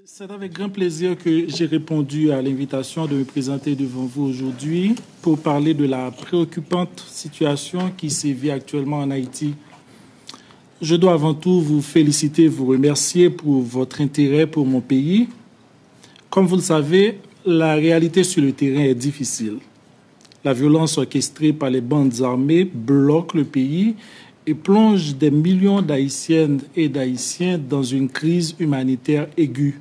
C'est avec grand plaisir que j'ai répondu à l'invitation de me présenter devant vous aujourd'hui pour parler de la préoccupante situation qui sévit actuellement en Haïti. Je dois avant tout vous féliciter, vous remercier pour votre intérêt pour mon pays. Comme vous le savez, la réalité sur le terrain est difficile. La violence orchestrée par les bandes armées bloque le pays et plonge des millions d'Haïtiennes et d'Haïtiens dans une crise humanitaire aiguë.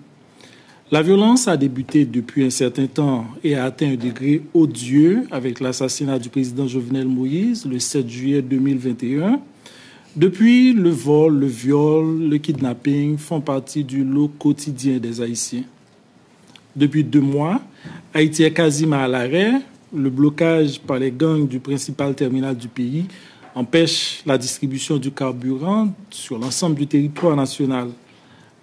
La violence a débuté depuis un certain temps et a atteint un degré odieux avec l'assassinat du président Jovenel Moïse le 7 juillet 2021. Depuis, le vol, le viol, le kidnapping font partie du lot quotidien des Haïtiens. Depuis 2 mois, Haïti est quasiment à l'arrêt. Le blocage par les gangs du principal terminal du pays empêche la distribution du carburant sur l'ensemble du territoire national.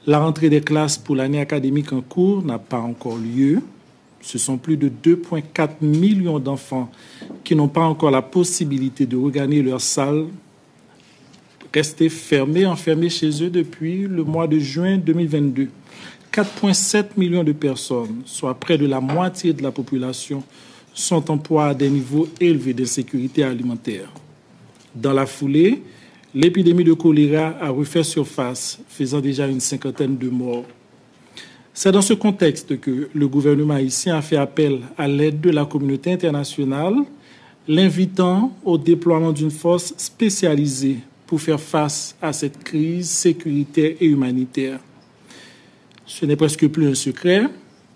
La rentrée des classes pour l'année académique en cours n'a pas encore lieu. Ce sont plus de 2,4 millions d'enfants qui n'ont pas encore la possibilité de regagner leur salle, restés enfermés chez eux depuis le mois de juin 2022. 4,7 millions de personnes, soit près de la moitié de la population, sont en proie à des niveaux élevés d'insécurité alimentaire. Dans la foulée, l'épidémie de choléra a refait surface, faisant déjà une 50aine de morts. C'est dans ce contexte que le gouvernement haïtien a fait appel à l'aide de la communauté internationale, l'invitant au déploiement d'une force spécialisée pour faire face à cette crise sécuritaire et humanitaire. Ce n'est presque plus un secret,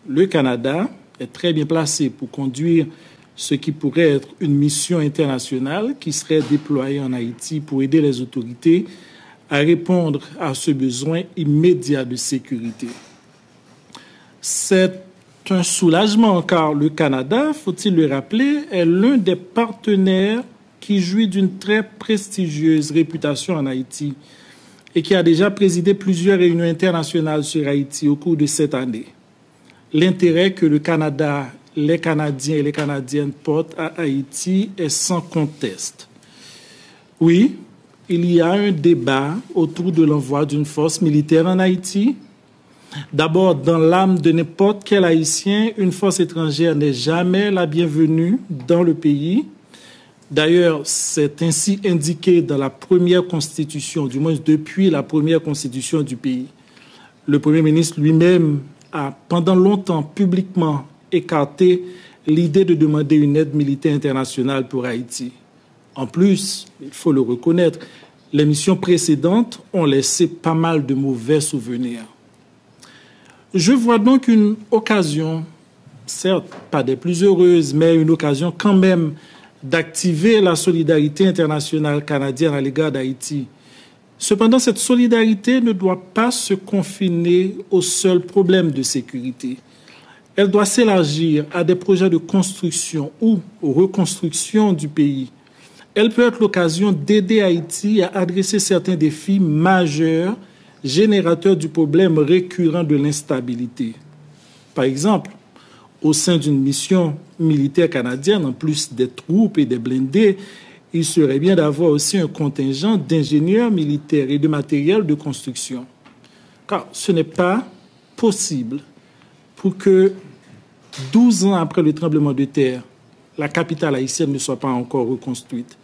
le Canada est très bien placé pour conduire ce qui pourrait être une mission internationale qui serait déployée en Haïti pour aider les autorités à répondre à ce besoin immédiat de sécurité. C'est un soulagement car le Canada, faut-il le rappeler, est l'un des partenaires qui jouit d'une très prestigieuse réputation en Haïti et qui a déjà présidé plusieurs réunions internationales sur Haïti au cours de cette année. L'intérêt que le Canada, les Canadiens et les Canadiennes portent à Haïti est sans conteste. Oui, il y a un débat autour de l'envoi d'une force militaire en Haïti. D'abord, dans l'âme de n'importe quel Haïtien, une force étrangère n'est jamais la bienvenue dans le pays. D'ailleurs, c'est ainsi indiqué dans la première constitution, du moins depuis la première constitution du pays. Le Premier ministre lui-même a pendant longtemps publiquement écarté l'idée de demander une aide militaire internationale pour Haïti. En plus, il faut le reconnaître, les missions précédentes ont laissé pas mal de mauvais souvenirs. Je vois donc une occasion, certes pas des plus heureuses, mais une occasion quand même d'activer la solidarité internationale canadienne à l'égard d'Haïti. Cependant, cette solidarité ne doit pas se confiner aux seuls problèmes de sécurité. Elle doit s'élargir à des projets de construction ou reconstruction du pays. Elle peut être l'occasion d'aider Haïti à adresser certains défis majeurs générateurs du problème récurrent de l'instabilité. Par exemple, au sein d'une mission militaire canadienne, en plus des troupes et des blindés, il serait bien d'avoir aussi un contingent d'ingénieurs militaires et de matériel de construction. Car ce n'est pas possible pour que 12 ans après le tremblement de terre, la capitale haïtienne ne soit pas encore reconstruite.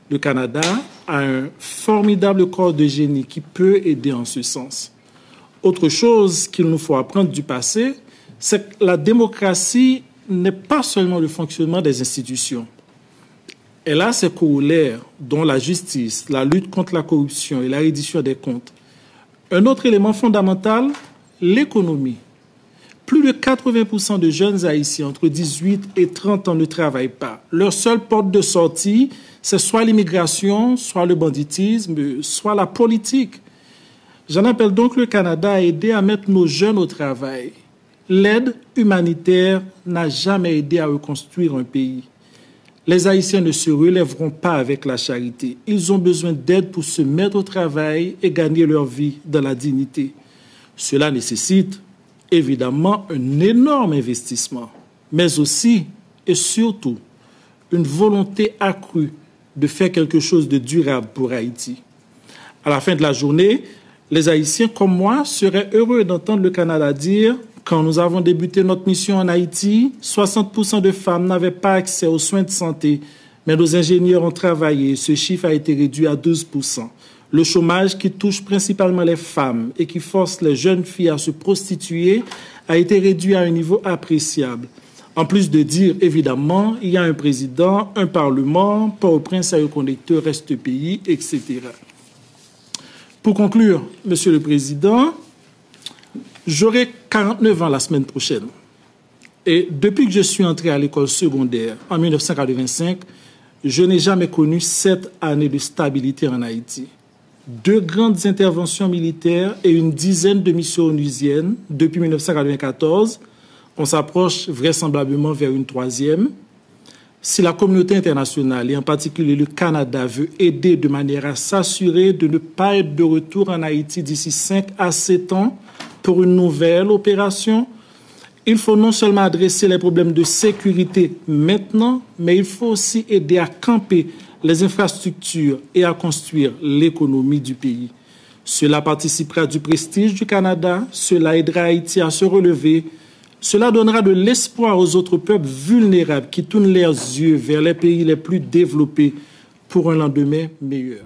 Le Canada a un formidable corps de génie qui peut aider en ce sens. Autre chose qu'il nous faut apprendre du passé, c'est que la démocratie n'est pas seulement le fonctionnement des institutions. Elle a ses corollaires, dont la justice, la lutte contre la corruption et la reddition des comptes. Un autre élément fondamental, l'économie. Plus de 80% de jeunes Haïtiens entre 18 et 30 ans ne travaillent pas. Leur seule porte de sortie, c'est soit l'immigration, soit le banditisme, soit la politique. J'en appelle donc le Canada à aider à mettre nos jeunes au travail. L'aide humanitaire n'a jamais aidé à reconstruire un pays. Les Haïtiens ne se relèveront pas avec la charité. Ils ont besoin d'aide pour se mettre au travail et gagner leur vie dans la dignité. Cela nécessite évidemment un énorme investissement, mais aussi et surtout une volonté accrue de faire quelque chose de durable pour Haïti. À la fin de la journée, Les Haïtiens comme moi seraient heureux d'entendre le Canada dire: quand nous avons débuté notre mission en Haïti, 60% de femmes n'avaient pas accès aux soins de santé, mais nos ingénieurs ont travaillé et ce chiffre a été réduit à 12%. Le chômage qui touche principalement les femmes et qui force les jeunes filles à se prostituer a été réduit à un niveau appréciable. En plus de dire, évidemment, il y a un président, un parlement, Port-au-Prince à connecteur, reste pays, etc. Pour conclure, Monsieur le Président, j'aurai 49 ans la semaine prochaine. Et depuis que je suis entré à l'école secondaire en 1985, je n'ai jamais connu 7 années de stabilité en Haïti. 2 grandes interventions militaires et une dizaine de missions onusiennes depuis 1994. On s'approche vraisemblablement vers une 3e. Si la communauté internationale, et en particulier le Canada, veut aider de manière à s'assurer de ne pas être de retour en Haïti d'ici 5 à 7 ans pour une nouvelle opération, il faut non seulement adresser les problèmes de sécurité maintenant, mais il faut aussi aider à camper les infrastructures et à construire l'économie du pays. Cela participera du prestige du Canada, cela aidera Haïti à se relever, cela donnera de l'espoir aux autres peuples vulnérables qui tournent leurs yeux vers les pays les plus développés pour un lendemain meilleur.